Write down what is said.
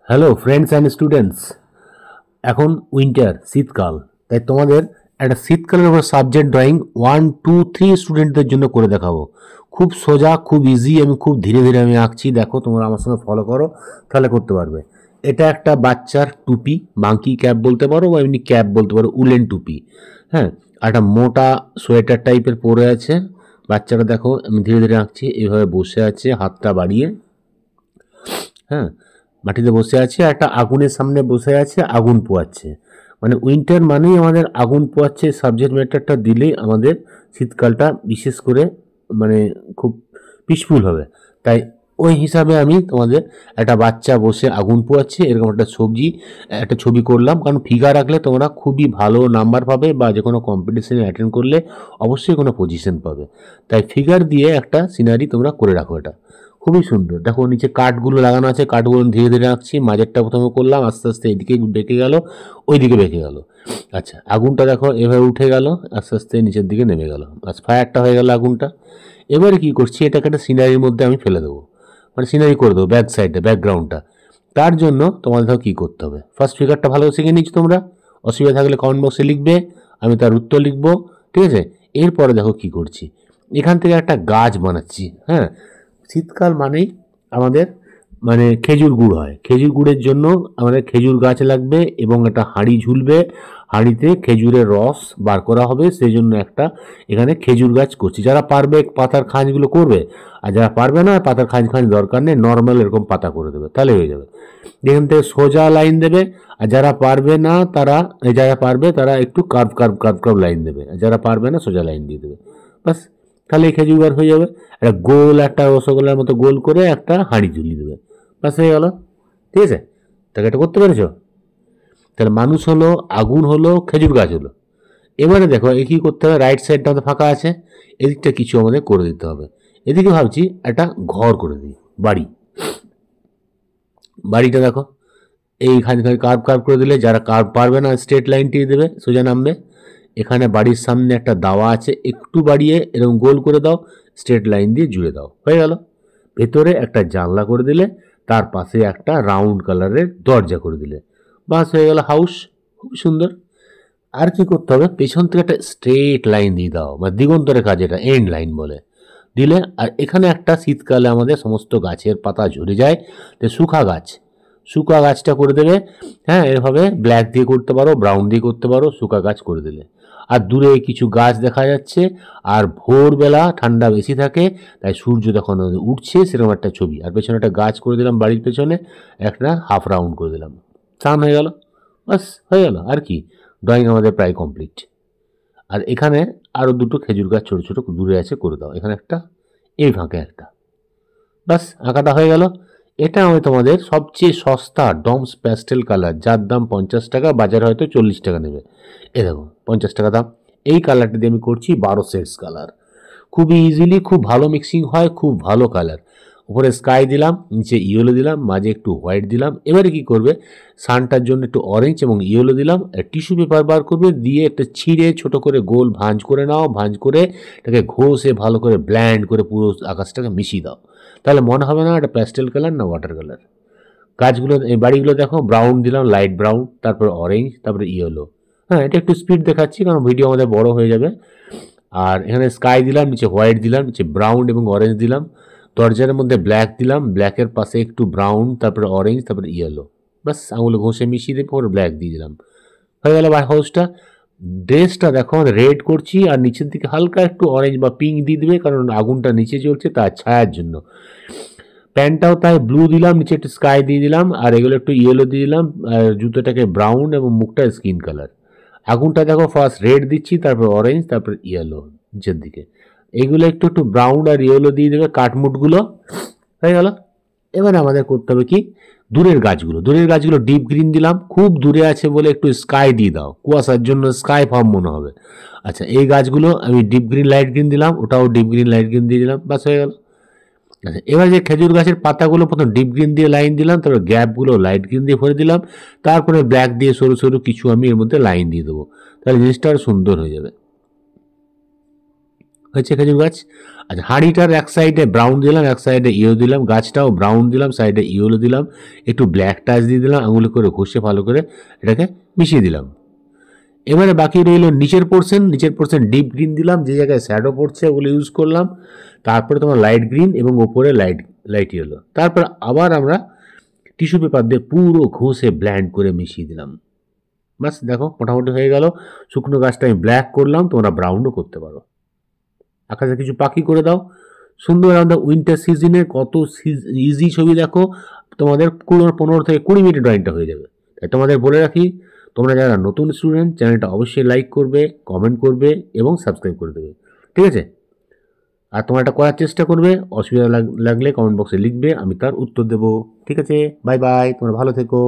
Hello friends and students. এখন winter শীতকাল, তাই তোমাদের একটা শীতকালের উপর সাবজেক্ট ড্রয়িং 1 2 3 স্টুডেন্টদের জন্য করে দেখাবো। খুব সোজা, খুব ইজি, আমি খুব ধীরে ধীরে আমি আঁকছি, দেখো তোমরা আমার সঙ্গে ফলো করো, তাহলে করতে পারবে। এটা একটা বাচ্চার টুপি, মাঙ্কি ক্যাপ বলতে পারো বা এমনি ক্যাপ বলতে পারো, উলেন টুপি। হ্যাঁ, একটা মোটা সোয়েটার টাইপের পরে আছে বাচ্চাটা। দেখো আমি ধীরে ধীরে আঁকছি, এইভাবে বসে আছে হাতটা বাড়িয়ে। হ্যাঁ, মাটিতে বসে আছে, একটা আগুনের সামনে বসে আছে, আগুন পোয়াচ্ছে। মানে উইন্টার মানেই আমাদের আগুন পোয়াচ্ছে, সাবজেক্ট ম্যাটারটা দিলেই আমাদের শীতকালটা বিশেষ করে মানে খুব পিসফুল হবে। তাই ওই হিসাবে আমি তোমাদের একটা বাচ্চা বসে আগুন পোয়াচ্ছে এরকম একটা ছবি করলাম, কারণ ফিগার রাখলে তোমরা খুবই ভালো নাম্বার পাবে, বা যে কোনো কম্পিটিশনে অ্যাটেন্ড করলে অবশ্যই কোনো পজিশন পাবে। তাই ফিগার দিয়ে একটা সিনারি তোমরা করে রাখো। এটা খুবই সুন্দর। দেখো নিচে কাঠগুলো লাগানো আছে, কাঠগুলো ধীরে ধীরে আঁকছি। মাঝেরটা প্রথমে করলাম, আস্তে আস্তে এদিকে বেঁকে গেল, ওইদিকে বেঁকে গেল। আচ্ছা, আগুনটা দেখো এভাবে উঠে গেল, আস্তে আস্তে নিচের দিকে নেমে গেল। আচ্ছা, ফায়ারটা হয়ে গেল আগুনটা। এবারে কি করছি, এটাকে একটা সিনারির মধ্যে আমি ফেলে দেবো, মানে সিনারি করে দেবো ব্যাক সাইডে, ব্যাকগ্রাউন্ডটা। তার জন্য তোমাদের ধরো কী করতে হবে, ফার্স্ট ফিগারটা ভালো শিখে নিচ্ছি তোমরা। অসুবিধা থাকলে কমেন্ট বক্সে লিখবে, আমি তার উত্তর লিখবো, ঠিক আছে? এরপরে দেখো কি করছি, এখান থেকে একটা গাছ বানাচ্ছি। হ্যাঁ, শীতকাল মানেই আমাদের মানে খেজুর গুড় হয়, খেজুর গুড়ের জন্য আমাদের খেজুর গাছ লাগবে এবং একটা হাঁড়ি ঝুলবে, হাঁড়িতে খেজুরের রস বার করা হবে, সেই জন্য একটা এখানে খেজুর গাছ করছি। যারা পারবে পাতার খাঁজগুলো করবে, আর যারা পারবে না পাতার খাঁজ দরকার নেই, নর্মাল এরকম পাতা করে দেবে, তাহলে হয়ে যাবে। এখান থেকে সোজা লাইন দেবে, আর যারা পারবে না যারা পারবে তারা একটু curve curve curve curve line দেবে, আর যারা পারবে না সোজা লাইন দিয়ে দেবে, বাস। তাহলে এই খেজুর গাছ হয়ে যাবে। একটা গোল, একটা রসগোল্লার মতো গোল করে একটা হাঁড়ি ঝুলিয়ে দেবে, বাস হয়ে গেল। ঠিক আছে, তাকে এটা করতে পেরেছ? তাহলে মানুষ হলো, আগুন হলো, খেজুর গাছ হলো। এবারে দেখো এ কী করতে হবে, রাইট সাইডটা আমাদের ফাঁকা আছে, এদিকটা কিছু আমাদের করে দিতে হবে। এদিকে ভাবছি একটা ঘর করে দিই, বাড়ি। বাড়িটা দেখো এইখানে কার্ভ কার্ভ করে দিলে, যারা কার্ভ পারবে না স্ট্রেট লাইনটি দেবে, সোজা নামবে। এখানে বাড়ির সামনে একটা দাওয়া আছে, একটু বাড়িয়ে এরকম গোল করে দাও, স্ট্রেট লাইন দিয়ে জুড়ে দাও, হয়ে গেল। ভেতরে একটা জানলা করে দিলে, তার পাশে একটা রাউন্ড কালারের দরজা করে দিলে, বাস হয়ে গেল হাউস। খুব সুন্দর। আর কি করতে হবে, পেছন থেকে একটা স্ট্রেট লাইন দিয়ে দাও, বা দিগন্তরের কাজ, এটা এন্ড লাইন বলে, দিলে। আর এখানে একটা শীতকালে আমাদের সমস্ত গাছের পাতা ঝরে যায়, তো শুকা গাছটা করে দেবে। হ্যাঁ, এভাবে ব্ল্যাক দিয়ে করতে পারো, ব্রাউন দিয়ে করতে পারো, শুকা গাছ করে দিলে। আর দূরে কিছু গাছ দেখা যাচ্ছে, আর ভোরবেলা ঠান্ডা বেশি থাকে, তাই সূর্য যখন উঠছে সেরকম একটা ছবি। আর পেছনে একটা গাছ করে দিলাম, বাড়ির পেছনে একটা হাফ রাউন্ড করে দিলাম, চান হয়ে গেল, বাস হয়ে গেল। আর কি, ড্রয়িং আমাদের প্রায় কমপ্লিট। আর এখানে আরও দুটো খেজুর গাছ ছোটো ছোটো দূরে আছে, করে দাও। এখানে একটা, এই ফাঁকে একটা, বাস আঁকাটা হয়ে গেল। এটা আমি তোমাদের সবচেয়ে সস্তা ডমস প্যাস্টেল কালার, যার দাম 50 টাকা, বাজারে হয়তো 40 টাকা নেবে। এ দেখো 50 টাকা দাম। এই কালারটা দিয়ে আমি করছি 12 শেডস কালার, খুবই ইজিলি, খুব ভালো মিক্সিং হয়, খুব ভালো কালার। উপরে স্কাই দিলাম, নিচে ইয়েলো দিলাম, মাঝে একটু হোয়াইট দিলাম। এবারে কি করবে, সানটার জন্য একটু অরেঞ্জ এবং ইয়েলো দিলাম। টিস্যু পেপার বার করবে, দিয়ে একটা ছিঁড়ে ছোট করে গোল ভাঁজ করে নাও, ভাঁজ করে এটাকে ঘষে ভালো করে ব্ল্যান্ড করে পুরো আকাশটাকে মিশিয়ে দাও, তাহলে মনে হবে না এটা প্যাস্টেল কালার না ওয়াটার কালার। গাছগুলো, এই বাড়িগুলো দেখো, ব্রাউন দিলাম, লাইট ব্রাউন, তারপরে অরেঞ্জ, তারপরে ইয়েলো। হ্যাঁ, এটা একটু স্পিড দেখাচ্ছি কারণ ভিডিও আমাদের বড় হয়ে যাবে। আর এখানে স্কাই দিলাম, নিচে হোয়াইট দিলাম, নিচে ব্রাউন এবং অরেঞ্জ দিলাম। দরজার মধ্যে ব্ল্যাক দিলাম, ব্ল্যাকের পাশে একটু ব্রাউন, তারপরে অরেঞ্জ, তারপরে ইয়েলো। বাস আঙুলে ঘষে মিশিয়ে দিয়ে পরে ব্ল্যাক দিয়ে দিলাম, হয়ে গেল হাউসটা। ড্রেসটা দেখো রেড করছি, আর নিচের দিকে হালকা একটু অরেঞ্জ বা পিঙ্ক দিয়ে দেবে, কারণ আগুনটা নিচে চলছে তার ছায়ার জন্য। প্যান্টটাও তাই ব্লু দিলাম, নিচে একটু স্কাই দিয়ে দিলাম, আর এগুলো একটু ইয়েলো দিয়ে দিলাম, আর জুতোটাকে ব্রাউন এবং মুখটা স্কিন কালার। আগুনটা দেখো ফার্স্ট রেড দিচ্ছি, তারপর অরেঞ্জ, তারপর ইয়েলো নিচের দিকে। এইগুলো একটু একটু ব্রাউন আর ইয়েলো দিয়ে দেবে কাঠমুটগুলো, হয়ে গেল। এবারে আমাদের করতে হবে কি, দূরের গাছগুলো ডিপ গ্রিন দিলাম, খুব দূরে আছে বলে একটু স্কাই দিয়ে দাও, কুয়াশার জন্য স্কাই ফার্ম মনে হবে। আচ্ছা, এই গাছগুলো আমি ডিপ গ্রিন লাইট গ্রিন দিলাম, ওটাও ডিপ গ্রিন লাইট গ্রিন দিয়ে দিলাম, বাস হয়ে গেল। আচ্ছা, এবার যে খেজুর গাছের পাতাগুলো প্রথম ডিপ গ্রিন দিয়ে লাইন দিলাম, তারপর গ্যাপগুলো লাইট গ্রিন দিয়ে ভরে দিলাম, তারপরে ব্ল্যাক দিয়ে সরু সরু কিছু আমি এর মধ্যে লাইন দিয়ে দেবো, তাহলে জিনিসটা আরো সুন্দর হয়ে যাবে। হয়েছে খেজুর গাছ। আচ্ছা, হাঁড়িটার এক সাইডে ব্রাউন দিলাম, এক সাইডে ইয়েলো দিলাম, গাছটাও ব্রাউন দিলাম, সাইডে ইয়েলো দিলাম, একটু ব্ল্যাক টাচ দিয়ে দিলাম, আঙুলে করে ঘষে ভালো করে এটাকে মিশিয়ে দিলাম। এবারে বাকি রইল নিচের পোর্শন ডিপ গ্রিন দিলাম, যে জায়গায় শ্যাডো পড়ছে ওগুলো ইউজ করলাম, তারপরে তোমার লাইট গ্রিন এবং ওপরে লাইট ইয়েলো। তারপর আবার আমরা টিস্যু পেপার দিয়ে পুরো ঘষে ব্ল্যান্ড করে মিশিয়ে দিলাম। বাস দেখো মোটামুটি হয়ে গেল। শুকনো গাছটা আমি ব্ল্যাক করলাম, তোমরা ব্রাউনও করতে পারো। আকাশে কিছু পাখি করে দাও। সুন্দর আমাদের উইন্টার সিজনে কত ইজি ছবি দেখো, তোমাদের 15 থেকে 20 মিনিট ড্রয়িংটা হয়ে যাবে। তাই তোমাদের বলে রাখি, তোমরা যারা নতুন স্টুডেন্ট চ্যানেলটা অবশ্যই লাইক করবে, কমেন্ট করবে এবং সাবস্ক্রাইব করে দেবে, ঠিক আছে? আর তোমরা এটা করার চেষ্টা করবে, অসুবিধা লাগলে কমেন্ট বক্সে লিখবে, আমি তার উত্তর দেবো, ঠিক আছে? বাই বাই, তোমরা ভালো থেকো।